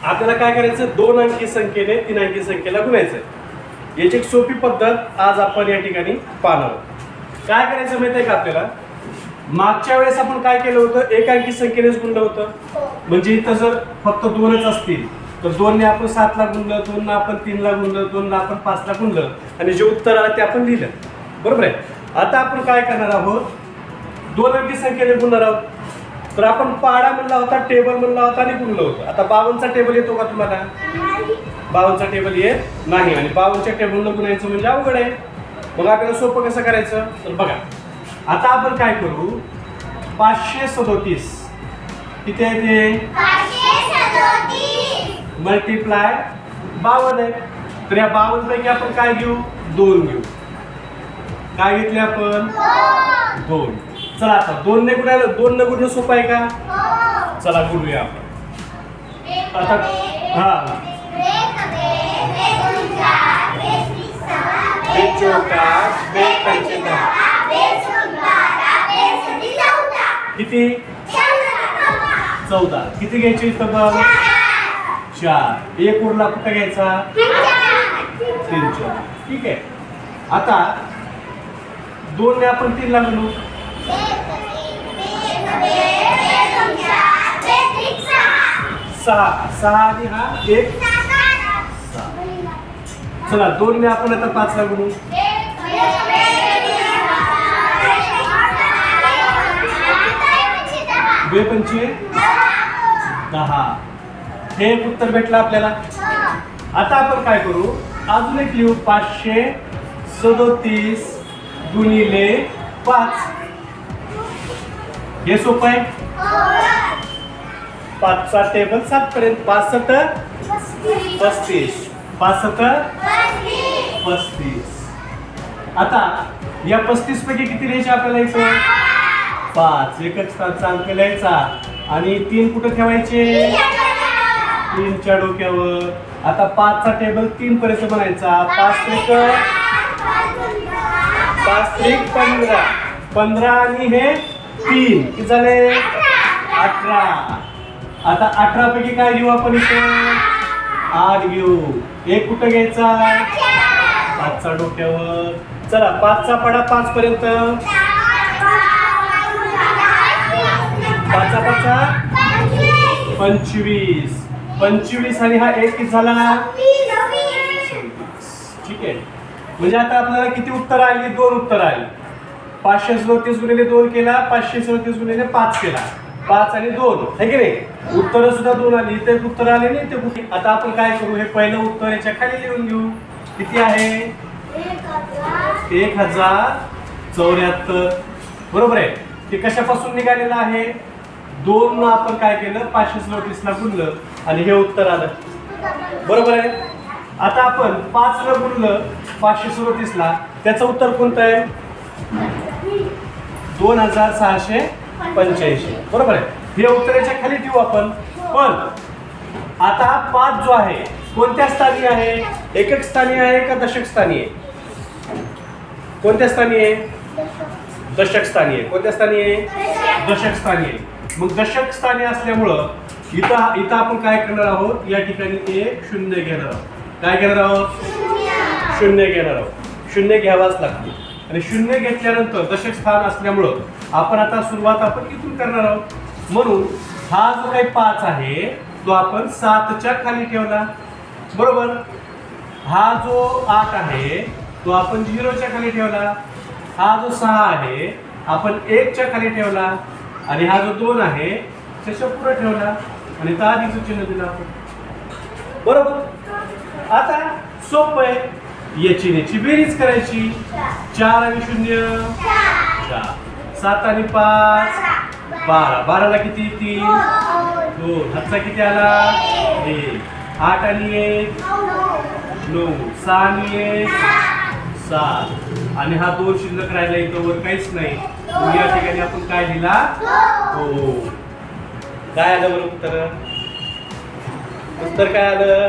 आपल्याला काय करायचं, 2 अंकी संख्येने 3 अंकी संख्येला गुणायचं। याची एक सोपी पद्धत आज आपण या ठिकाणी पाहणार आहोत। काय करायचं माहिती आहे का आपल्याला, मागच्या वेळेस आपण काय केलं होतं, 1 अंकी संख्येनेच गुणलं होतं। म्हणजे इथं जर फक्त 2च असतील तर 2 ने आपण 7 ला गुणलं, 2 ने आपण 3 ला गुणलं, 2 ला आपण 5 ला गुणलं आणि जे उत्तर आलं ते आपण लिहिलं, बरोबर आहे। आता आपण काय करणार आहोत, 2 अंकी संख्येने गुणणार आहोत। तर आपण पाडा म्हणला होता, टेबल म्हणला होता आणि गुणलं होतं। आता 52 चा टेबल येतो का तुम्हाला? 52 चा टेबल येत नाही आणि 52 च्या टेबलला गुणायचं म्हणजे अवघड आहे। मग आपल्याला सोपं कसं करायचं, तर बघा आता आपण काय करू, 537 किती आहे ते, 537 मल्टिप्लाय 52 आहे। तर या 52 पैकी आपण काय घेऊ, 2 घेऊ। काय घेतले आपण, 2। चला आता 2 ने गुणायला, 2 ने गुणणं सोपं आहे का? चला गुणूया आपण आता। हा किती, 14। किती घ्यायचे इथं बघ, 4। एक उरला कुठं घ्यायचा, 3 4, ठीक आहे। आता 2 ने आपण 3 ला गुणू, 6 आणि हा 1 6। चला 2 ने आपण आता 5 ला गुणू, 2 पंचे 10। हे एक उत्तर भेटलं आपल्याला। आता आपण काय करू, अजून एक लिहू, 537 गुणिले 5। हे सोपं आहे। 5 चा टेबल 7 पर्यंत, 5 7 35, 5 7 35। आता या 35 पैकी किती लिहायचे आपल्याला इथं, 5। एकच स्थानचा अंक लिहायचा आणि 3 कुठे ठेवायचे, 3 च्या डोक्यावर। आता 5 चा टेबल 3 पर्यंत बनायचा, 5 त्रिक 15, 15 आणि हे 3 किती झाले, 18। आता 18 पैकी काय घेऊ आपण इथे, 8 घेऊ। एक कुठं घ्यायचा, 5 चा डोक्यावर। चला 5 चा पडा 5 पर्यंत, 5 चा 25, 25 आणि हा 1 किती झाला, ठीक आहे। म्हणजे आता आपल्याला किती उत्तर आली, 2 उत्तर आली। 537 गुणिले 2 केला, 537 गुणिले 5 केला, 5 आणि 2 है की नाही, उत्तर सुद्धा 2 आली। इथे उत्तर आले नाही ते कुठे। आता आपण काय करू, हे पहिलं उत्तर याच्या खाली लिहून घेऊ, किती आहे, 1074, बरोबर आहे। ते कशापासून निघालेलं आहे, 2 न आपण काय केलं, 537 ला गुणलं आणि हे उत्तर आलं, बरोबर आहे। आता आपण 5 ला गुणलं 537 ला, त्याचं उत्तर कोणतं आहे, 2685, बरोबर आहे। हे उत्तराच्या खाली ठेवू आपण। पण आता 5 जो आहे कोणत्या स्थानी आहे, एकक स्थानी आहे का दशक स्थानी आहे, कोणत्या स्थानी आहे, दशक स्थानी आहे। कोणत्या स्थानी आहे, दशक स्थानी आहे। मग दशक स्थानी असल्यामुळं इथं आपण काय करणार आहोत, या ठिकाणी 1 0 घेणार आहोत। काय घेणार आहोत, 0 घेणार आहोत। 0 घ्यावाच लागते आणि 0 घेतल्यानंतर दशक स्थान असल्यामुळं आपण आता सुरुवात आपण इथून करणार आहोत। म्हणून हा जो काही 5 आहे तो आपण 7 च्या खाली ठेवला, बरोबर। हा जो 8 आहे तो आपण 0 च्या खाली ठेवला, हा जो 6 आहे आपण 1 च्या खाली ठेवला आणि हा जो 2 आहे त्याच्या पुढे ठेवला आणि त्या आधीचं चिन्ह दिलं आपण, बरोबर। आता सोपं आहे, याची याची बेरीज करायची, 4 आणि 0 4, 7 आणि 5 12, 12 ला किती, 3 2, हातचा किती आला, 1, 8 आणि 1 9, 6 आणि 1 7 आणि हा 2 शिल्लक राहिला, इथं वर काहीच नाही। या ठिकाणी आपण काय लिहिला, हो, काय आलं बरं उत्तर, उत्तर काय आलं,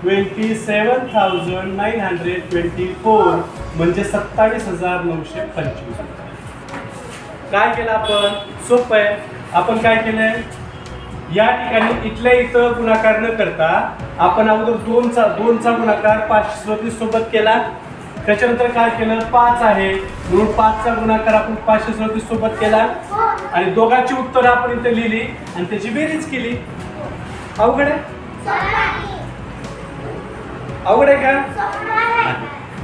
27,924 म्हणजे 27,925। काय केलं आपण? सोपं आहे. आपण काय केलंय, या ठिकाणी इथल्या इथं गुणाकार न करता आपण अगोदर दोनचा गुणाकार 537 सोबत केला. त्याच्यानंतर काय केलं, 5 आहे म्हणून 5चा गुणाकार आपण 537 सोबत केला आणि दोघांची उत्तरं आपण इथे लिहिली आणि त्याची बेरीज केली. अवघड आहे? अवघड आहे का?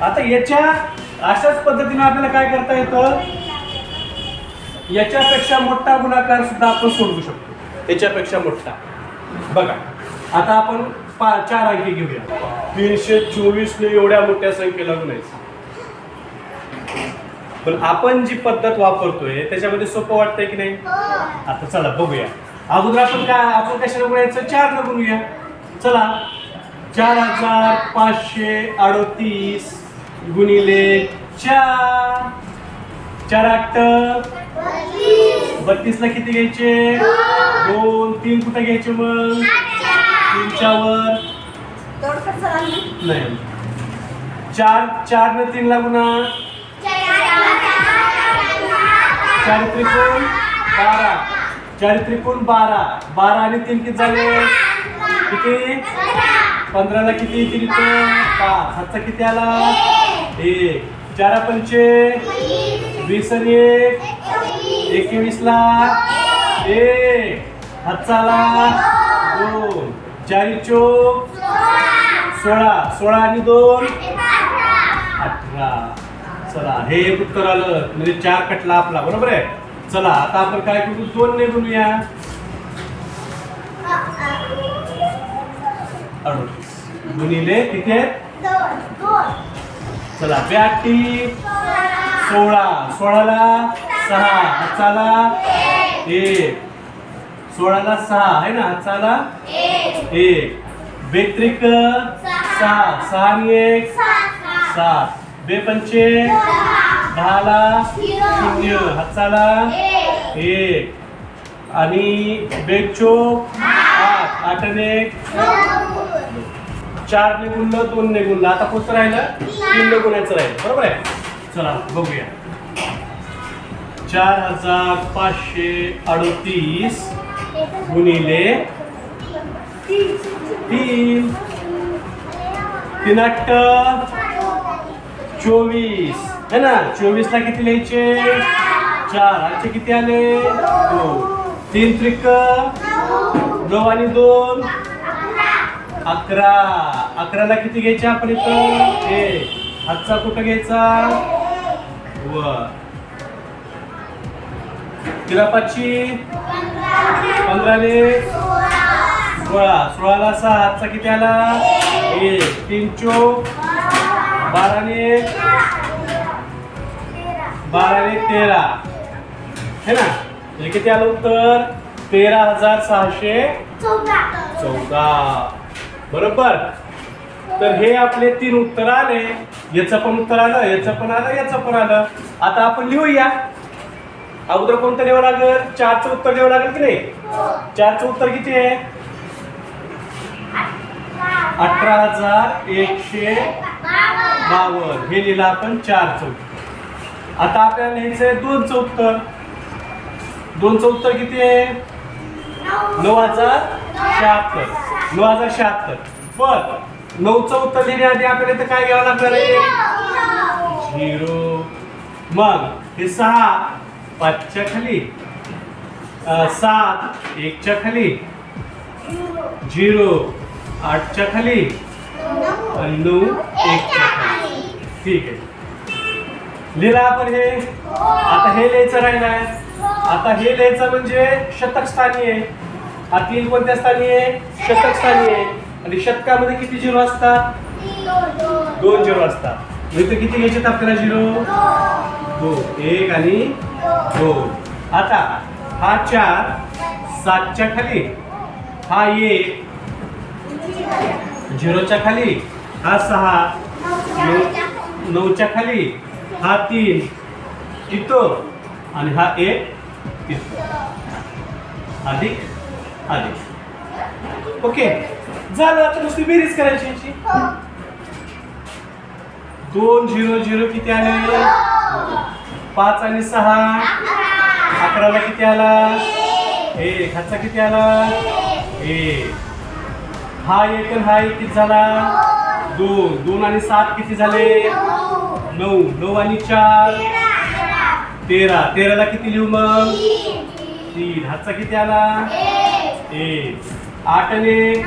आता याच्या अशाच पद्धतीने आपल्याला काय करता येतं, याच्यापेक्षा मोठा गुणाकार सुद्धा आपण सोडवू शकतो. याच्यापेक्षा मोठा बघा. आता आपण 4 अंकी घेऊया. 324 ने एवढ्या मोठ्या संख्येला गुणायचं. पण आपण जी पद्धत वापरतोय त्याच्यामध्ये सोपं वाटतंय की नाही? आता चला बघूया. अगोदर आपण कशाला गुणायचं? 4 न गुणूया. चला, 4538 गुणिले 4. 4 8 32 ला किती घ्यायचे? 2. 3 कुठे घ्यायचे मग? 3च्या वर नाही. 4 न 3 ला गुणा. 4 त्रिकोण 12. 4 त्रिकोण 12. 12 आणि 3 किती झाले? किती? 15 ला किती? 3 5. हातचा किती आला? 1. 4 पंचे 20 आणि 1 21 ला 1. हातचा आला 2. 4 चोक 16. 16 आणि 2 18. चला, हे एक उत्तर आलं म्हणजे 4 कटला आपला. बरोबर आहे. चला, आता आपण काय करू? 2 ने गुणूया. 38 गुणिले किती आहेत? 2. चला, 82 16. 16 ला 6. चाला 1. 16 ला 6 आहे ना. चाला 1. 2 त्रिक 6. 6 आणि 1 7. 2 पंचे 10 ला 0. हातचाला 1 आणि 2 चोक 8. 8 आणि 1 4 ने गुणलं, 2 ने गुणलं. आता कोणतं राहिलं? 3 ने गुणायचं राहिलं. बरोबर आहे. चला बघूया. 4538 गुणिले 3. 3 8 24 है ना. 24 ला किती लिहायचे? 4. आजचे किती आले? 2. 3 त्रिक 9 आणि 2 11. 11 ला किती घ्यायचे आपण इथं? 1. हातचा कुठं घ्यायचा? वर. 3 5 15 ने 16. 16 ला 6. हातचा किती आला? 1. 3 चोक 12 ने 13 है ना. म्हणजे किती आलं उत्तर? 13,614. बरोबर. तर हे आपले 3 उत्तर आले. याचं पण उत्तर आलं, याचं पण आलं, याचं पण आलं. आता आपण लिहूया. अगोदर कोणतं लिहावं लागेल? 4चं उत्तर लिहावं लागेल की नाही? 4चं उत्तर किती आहे? 18,152. हे लिहिलं आपण 4चं उत्तर. आता आपल्याला लिहायचंय 2चं उत्तर. 2चं उत्तर किती आहे? 9,076. 9,076. पण 9चं उत्तर लिहिण्याआधी आपल्याला इथं काय घ्यावं लागणार आहे? 0. मग हे 6 5च्या खाली, 7 1च्या खाली, 0 8च्या खाली आणि 9 1च्या खाली. ठीक आहे. लिहिलं आपण हे. आता हे लिहायचं राहिलंय. आता हे लिहायचं म्हणजे शतक स्थानी आहे. हा 3 कोणत्या स्थानी आहे? शतक स्थानी आहे. आणि शतकामध्ये किती 0 असतात? 2 0 असतात. इथे किती घ्यायचे आपल्याला 0? 2. 1 आणि 2. आता हा 4 7च्या खाली, हा 1 0च्या खाली, हा 6 9च्या खाली, हा 3 इथं आणि हा 1 इथं. अधिक अधिक. ओके झालं. आता नुसती बेरीज करायची याची. 2 0 0 किती आले? 5 आणि 6 11ला किती आला? 1. हाचा किती आला? 1. हा 1 आणि हा 1 किती झाला? 2. 2 आणि 7 किती झाले? 9. 9 आणि 4 13. 13ला किती लिहू मग? 3. हाचा किती आला? 1. 8 आणि 1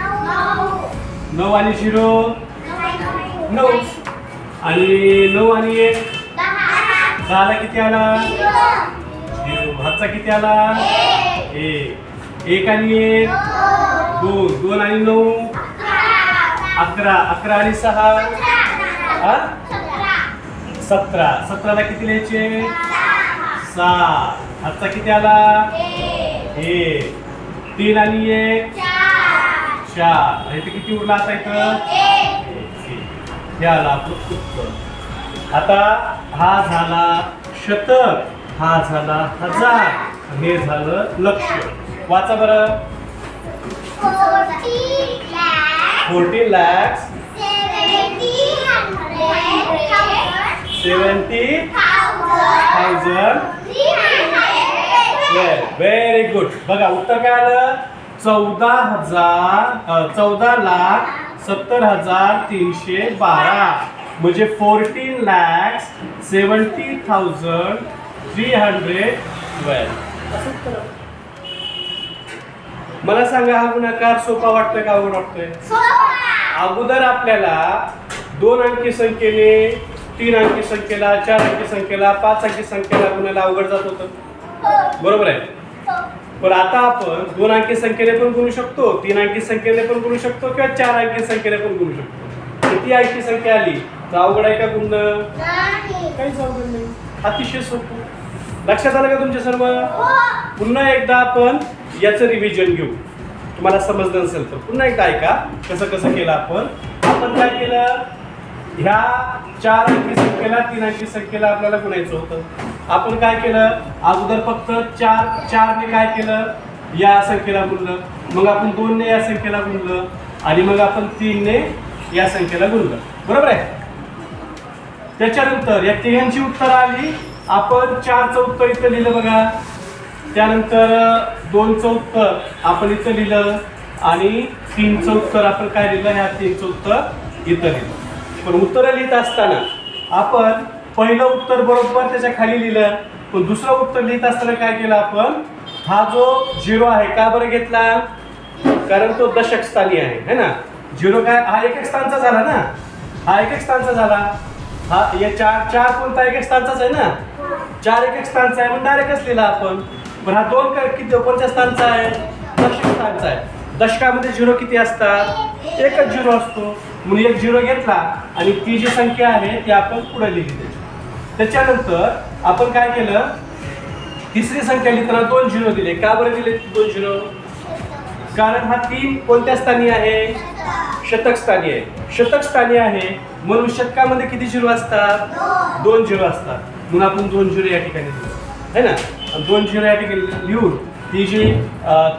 9 आणि 0 9. आणि 9 आणि 1 10ला किती आला? 0. हाचा किती आला? 1. 1 आणि 1 2. 2 आणि 9 11. 11 आणि 6 17. 17ला किती लिहायचे? 7. हाचा किती आला? 1. 3 आणि 1 4. इथे किती उरला आता इथं? हे आला आपलं उत्तर. आता हा झाला शतक, हा झाला हजार, हे झालं लक्ष. वाचा बरं. 14 lakhs 70,000. Very good. बघा उत्तर काय आलं? 14,70,312. म्हणजे 14,70,312. मला सांगा, हा गुणाकार सोपा वाटतोय का अवघड वाटतोय? अगोदर आपल्याला 2 अंकी संख्येने 3 अंकी संख्येला, 4 अंकी संख्येला, 5 अंकी संख्येला गुणाला अवघड जात होतं, बरोबर आहे? पण आता आपण 2 अंकी संख्येने पण गुणू शकतो, 3 अंकी संख्येने पण गुणू शकतो किंवा 4 अंकी संख्येने पण गुणू शकतो. किती अंकी संख्या आली तर अवघड आहे का गुणणं? काहीच अवघड नाही, अतिशय सोपं. लक्षात आलं का तुमच्या सर्व? पुन्हा एकदा आपण याचं रिव्हिजन घेऊ. तुम्हाला समजलं नसेल तर पुन्हा एकदा ऐका कसं कसं केलं आपण. आपण काय केलं? ह्या 4 अंकी संख्येला 3 अंकी संख्येला आपल्याला गुणायचं होतं. आपण काय केलं? अगोदर फक्त 4 ने काय केलं? या संख्येला गुणलं. मग आपण 2 ने या संख्येला गुणलं आणि मग आपण 3 ने या संख्येला गुणलं, बरोबर आहे? त्याच्यानंतर या तिघांची उत्तर आली. आपण 4चं उत्तर इथं लिहिलं बघा. त्यानंतर 2चं उत्तर आपण इथं लिहिलं आणि 3चं उत्तर आपण काय लिहिलं? ह्या 3चं उत्तर इथं लिहिलं. पण उत्तर लिहित असताना आपण पहिलं उत्तर बरोबर त्याच्या खाली लिहिलं, पण दुसरं उत्तर लिहित असताना काय केलं आपण? हा जो 0 आहे का बरं घेतला? कारण तो दशक स्थानी आहे, है ना? 0 काय? हा एकक स्थानचा झाला ना, हा एकक स्थानचा झाला. हा या 4 कोणता एकक स्थानचाच आहे ना, 4 एकक स्थानचा आहे, मग डायरेक्टच लिहिला आपण. पण हा 2 किती कोणत्या स्थानचा आहे? दशक स्थानचा आहे. दशकामध्ये 0 किती असतात? एकच 0 असतो, म्हणून एक 0 घेतला आणि ती जी संख्या आहे ती आपण पुढे लिहिली. त्याच्यानंतर आपण काय केलं? तिसरी संख्या लिहिताना 2 0 दिले. का बरं दिले 2 0? कारण हा 3 कोणत्या स्थानी आहे? शतक स्थानी आहे. शतक स्थानी आहे म्हणून शतकामध्ये किती 0 असतात? 2 0 असतात, म्हणून आपण 2 0 या ठिकाणी लिहिलं, है ना? 2 0 या ठिकाणी लिहून ती जी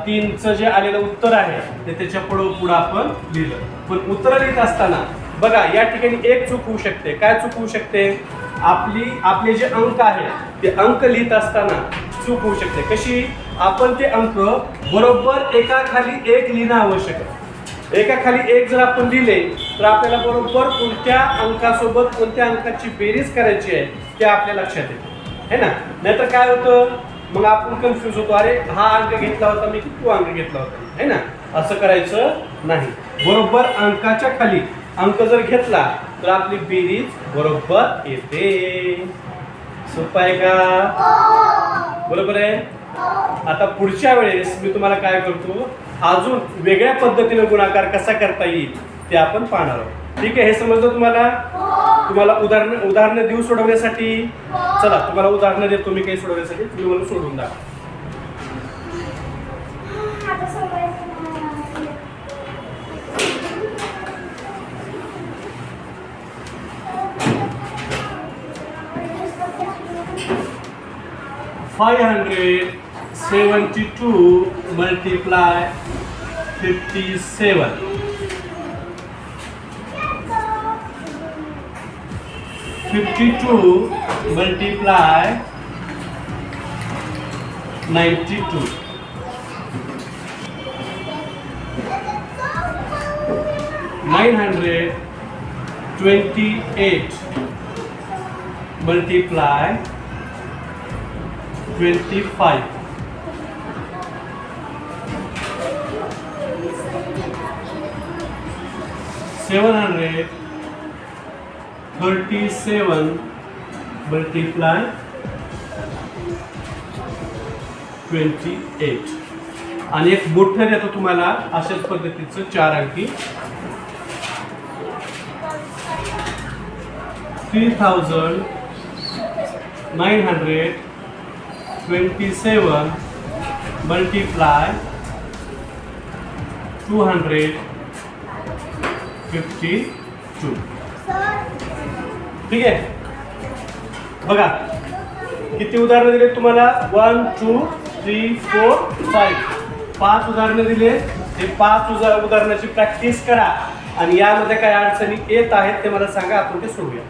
3चं जे आलेलं उत्तर आहे ते त्याच्या पुढं आपण लिहिलं. पण उत्तर लिहित असताना बघा या ठिकाणी एक चूक होऊ शकते. काय चूक होऊ शकते? आपले जे अंक आहेत ते अंक लिहित असताना चूक होऊ शकते. कशी? आपण ते अंक बरोबर एकाखाली एक लिहिणं आवश्यक आहे. एकाखाली एक जर आपण लिहिले तर आपल्याला बरोबर कोणत्या अंकासोबत कोणत्या अंकाची बेरीज करायची आहे ते आपल्या लक्षात येते, है ना? नाहीतर काय होतं? मग आपण कन्फ्यूज होतो, अरे हा अंक घेतला होता मी की तो अंक घेतला होता, है ना? असं करायचं नाही. बरोबर अंकाच्या खाली अंक जर घेतला तर आपली बेरीज बरोबर येते. सोपं आहे का? बरोबर आहे. आता पुढच्या वेळेस मी तुम्हाला काय करतो, अजून वेगळ्या पद्धतीने गुणाकार कसा करता येईल ते आपण पाहणार आहोत. ठीक आहे? हे समजलं तुम्हाला? तुम्हाला उदाहरणं देऊ सोडवण्यासाठी? चला तुम्हाला उदाहरणं देतो मी काही सोडवण्यासाठी, तुम्ही मला सोडून द्या. 572 multiply 57. 52 multiply 92. $928 multiply 25. $737 multiply 28. आणि एक मोठं देतो तुम्हाला अशाच पद्धतीचं 4 अंकी. 3927 multiply 252. ठीक आहे. बघा किती उदाहरणं दिले तुम्हाला. 1 2 3 4 5. 5 उदाहरणं दिले. हे 5 उदाहरणाची प्रॅक्टिस करा आणि यामध्ये काय अडचणी येत आहेत ते मला सांगा, आपण ते सोडूया.